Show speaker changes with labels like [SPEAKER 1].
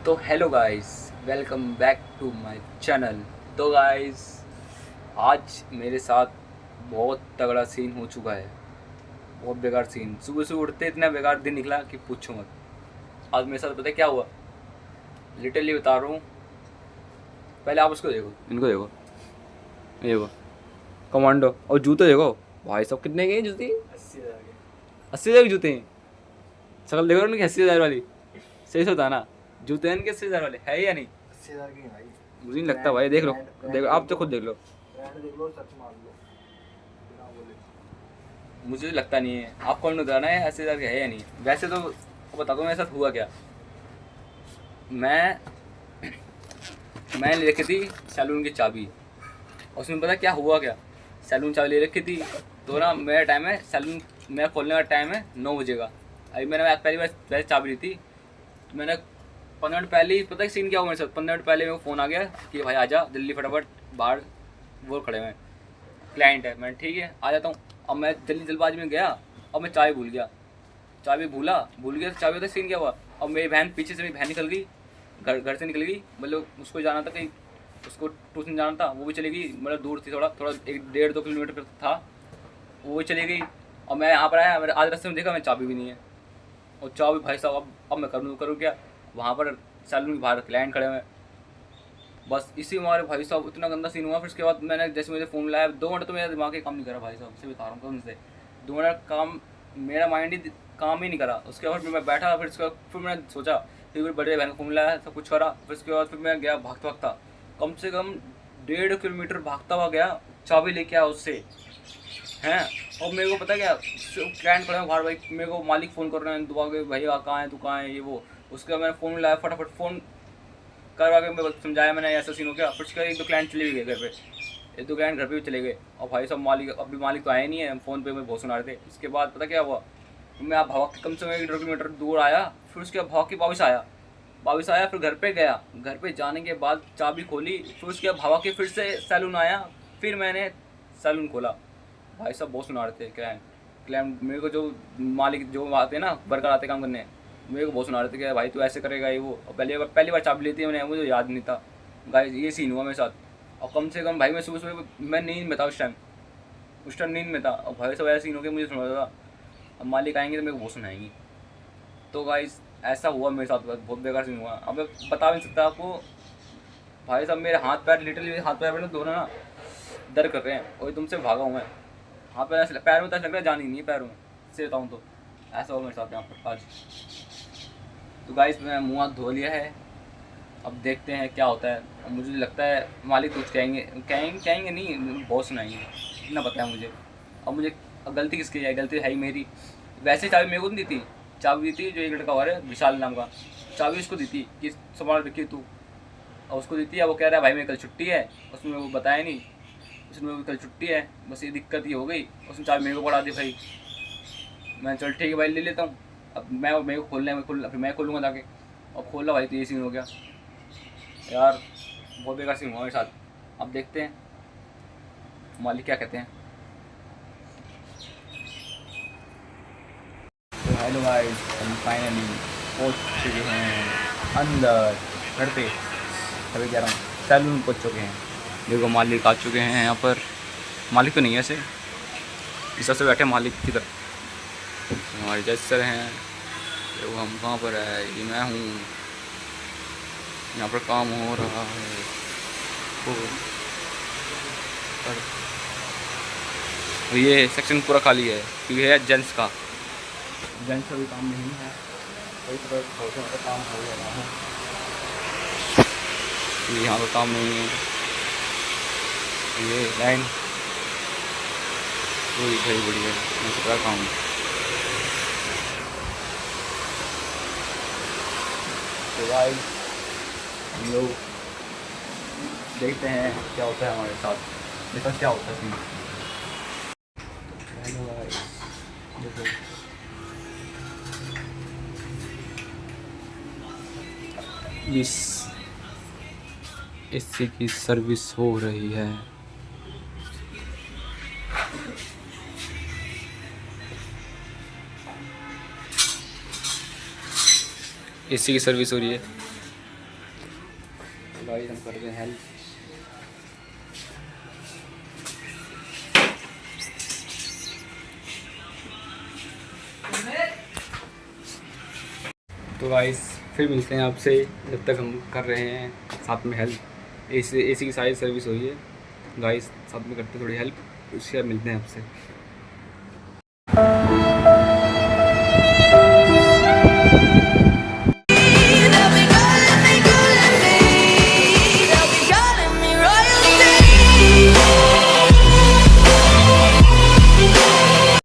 [SPEAKER 1] तो hello guys, welcome back to my channel. तो guys, आज मेरे साथ बहुत तगड़ा सीन हो चुका है। बहुत बेकार सीन। सुबह सुबह उठते इतना बेकार दिन निकला कि पूछो मत। आज मेरे साथ पता है क्या हुआ? लिटरली बता रहा हूँ। पहले आप उसको देखो, इनको देखो, ये देखो कमांडो। और जूते देखो भाई साहब, कितने के हैं जूते? 80,000 के। 80,000 के जूते हैं। शक्ल देखो उनकी 80,000 वाली। सही से बताना, जूते हैं इनके 80,000 वाले है या नहीं?
[SPEAKER 2] 80,000 की है भाई।
[SPEAKER 1] मुझे नहीं लगता भाई। देख लो, देखो आप तो खुद देख लो।
[SPEAKER 2] ब्रांड देख लो, सर्च मार लो बिना बोले।
[SPEAKER 1] मुझे लगता नहीं है। आप कौन बताना है 80,000 का है या नहीं? वैसे तो बता दो मेरे साथ हुआ क्या। मैं मैंने ले रखी थी सैलून की चाबी। और उसमें पता क्या हुआ क्या? सैलून चाबी ले रखी थी। तो ना मेरा टाइम है सैलून, मेरा खोलने का टाइम है 9 बजे का। अभी मैंने पहली बार वैसे चाबी ली थी। तो मैंने 15 मिनट पहले ही, पता है सीन क्या हुआ मेरे साथ? 15 मिनट पहले मेरे को फ़ोन आ गया कि भाई आजा जल्दी फटाफट, बाहर वो खड़े हुए क्लाइंट है। मैं ठीक है आ जाता हूँ। अब मैं जल्दबाजी में गया। अब मैं चाबी भूल गया। चाबी भूल गया। तो चाबी होता सीन क्या हुआ? अब मेरी बहन पीछे से, मेरी बहन निकल गई, घर से निकल गई। मतलब उसको जाना था कहीं, उसको ट्यूशन जाना था, वो भी चली गई। मतलब दूर थी, थोड़ा थोड़ा 1-1.5-2 किलोमीटर था, वो भी चली गई। और मैं यहाँ पर आया, मैंने आज रास्ते में देखा मैं चाबी भी नहीं है। और चाबी भाई साहब, अब मैं करूँ क्या? वहाँ पर सैलून के बाहर क्लाइंट खड़े हुए। बस इसी हमारे भाई साहब इतना गंदा सीन हुआ। फिर उसके बाद मैंने जैसे मुझे फ़ोन लाया, 2 मिनट तो मेरा दिमाग ही काम नहीं करा भाई साहब से बता रहा हूँ कसम से। 2 मिनट काम, मेरा माइंड ही काम ही नहीं करा। उसके बाद फिर मैं बैठा। फिर उसके बाद फिर मैंने सोचा, फिर बड़े बहन को फ़ोन लाया, सब कुछ करा। फिर उसके बाद फिर मैं गया भागता भागता, कम से कम 1.5 किलोमीटर भागता हुआ गया, चाबी लेके आया उससे हैं। और मेरे को पता क्या, क्लाइंट खड़े हैं बाहर भाई, मेरे को मालिक फ़ोन कर रहे हैं, दुआ के भैया कहाँ है, तू कहाँ है, ये वो। उसके बाद मैंने फ़ोन लाया, फटाफट फ़ोन करवा के मैं समझाया मैंने ऐसा सीन हो गया। फिर उसके 1-2 क्लाइंट चले भी गए घर पे, 1-2 क्लाइंट घर पे भी चले गए। और भाई साहब मालिक, अभी मालिक तो आए नहीं है, फ़ोन पे मैं बहुत सुना रहे थे। इसके बाद पता क्या हुआ, मैं आप भाग के कम से कम 1-1.5 किलोमीटर दूर आया। फिर उसके भाग के वापस आया। फिर घर पे गया। घर पे जाने के बाद चाबी खोली। फिर उसके भाग के फिर से सैलून आया। फिर मैंने सैलून खोला। भाई साहब बहुत सुना रहे थे क्लाइंट। मेरे को जो मालिक जो आते हैं ना, वर्कर आते काम करने, मेरे को बहुत सुना रहे थे कि भाई तू ऐसे करेगा ये वो। और पहली बार चाबी ली थी मैंने, मुझे याद नहीं था। गाइस ये सीन हुआ मेरे साथ। और कम से कम भाई मैं सुबह सुबह मैं नींद में था उस टाइम नींद में था। और भाई सब ऐसा सीन हो गया, मुझे सुना था। अब मालिक आएंगे तो मेरे को बहुत सुनाएंगी। तो गाइस ऐसा हुआ मेरे साथ, बहुत बेकार सीन हुआ। अब मैं बता भी नहीं सकता आपको। भाई साहब मेरे हाथ पैर, लिटरली हाथ पैर में दोनों ना दर्द कर रहे हैं। और तुमसे भागा हूँ मैं। हाँ पैर में तो ऐसा लग रहा है जान ही नहीं है पैरों में, से बताऊँ तो। ऐसा हुआ मेरे साथ यहाँ पर आज। तो गाइस मैं मुँह हाथ धो लिया है। अब देखते हैं क्या होता है। अब मुझे लगता है मालिक कुछ कहेंगे नहीं, बहुत सुनाएंगे, इतना पता है मुझे। अब मुझे, अब गलती किसकी है? गलती है ही मेरी। वैसे चाबी मेरे को नहीं दी थी। चाबी दी थी जो एक लड़का और है विशाल नाम का, चाबी उसको दी थी कि संभाल रखी तू। और उसको दी थी। अब वो कह रहा है भाई मेरी कल छुट्टी है, उसमें वो बताया नहीं, उसमें कल छुट्टी है, बस ये दिक्कत ही हो गई। उसने चाबी मेरे को पड़ा दी भाई। मैं चल ठीक है भाई ले लेता हूँ। अब मेरे को खोलना है, फिर मैं खोलूँगा जाके। और खोला भाई तो ये सीन हो गया यार। बहुत बेकार सीन हुआ मेरे साथ। अब देखते हैं मालिक क्या कहते हैं। तो हेलो गाइस, हम फाइनली पहुंच चुके हैं अंदर, घर पे। अभी कह रहा हूँ सैलून पहुंच चुके हैं। देखो मालिक आ चुके हैं यहाँ पर। मालिक तो नहीं है ऐसे, इस तरह से बैठे मालिक की तरफ। हमारे जज सर हैं। देखो हम कहाँ पर है, ये मैं हूँ। यहाँ पर काम हो रहा है। तो ये सेक्शन पूरा खाली है क्योंकि है जेंट्स का। जेंट्स का भी काम नहीं है, कोई तरह काम हो रहा है। ये यहाँ पर काम नहीं है। ये लाइन पूरी खड़ी बड़ी है, मैं काम। तो भाई हम लोग देखते हैं क्या होता है हमारे साथ। मेरे साथ क्या होता है सीन। हेलो गाइस, देखो इस एसी की सर्विस हो रही है। एसी की सर्विस हो रही है। गाइस हम कर रहे हैं हेल्प। तो गाइस फिर मिलते हैं आपसे, जब तक हम कर रहे हैं साथ में हेल्प। एसी की सारी सर्विस हुई है गाइस, साथ में करते हैं थोड़ी हेल्प, उसके बाद मिलते हैं आपसे।